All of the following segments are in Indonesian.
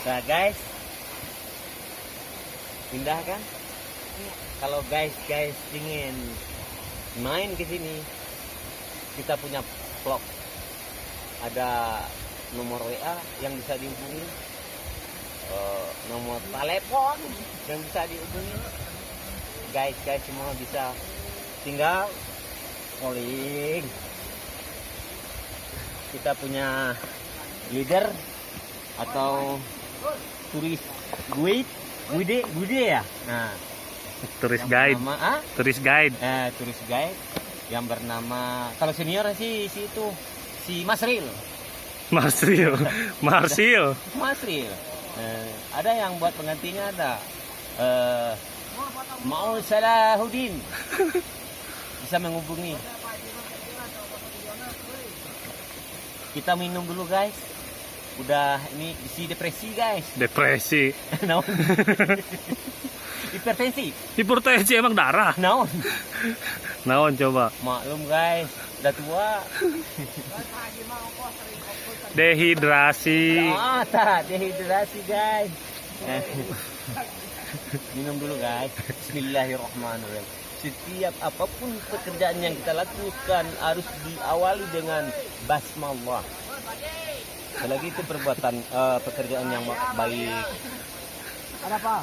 Nah guys, indah kan? Kalau guys ingin main ke sini, kita punya vlog. Ada nomor WA yang bisa dihubungi, nomor telepon yang bisa dihubungi. Guys semua bisa, tinggal calling. Kita punya leader atau turis guide ya. Nah, Turis guide. Turis guide. Turis guide yang bernama, kalau senior sih itu si Masril. Masril. Ada yang buat penggantinya, ada Maul Salahuddin. Bisa menghubungi. Kita minum dulu guys. Udah ini isi depresi guys. Depresi. Naon? Hipertensi Emang darah. Naon coba. Maklum guys, udah tua. Dehidrasi. Dehidrasi guys. Minum dulu guys. Bismillahirrahmanirrahim. Setiap apapun pekerjaan yang kita lakukan harus diawali dengan basmalah. Selagi itu perbuatan pekerjaan yang baik. Ada apa?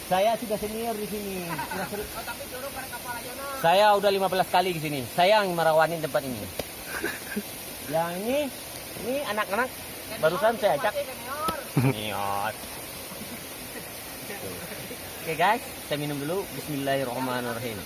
Saya sudah senior di sini. Saya udah 15 kali di sini. Saya yang merawanin tempat ini. Yang ini anak-anak barusan saya ajak. Senior. Oke guys, saya minum dulu. Bismillahirrahmanirrahim.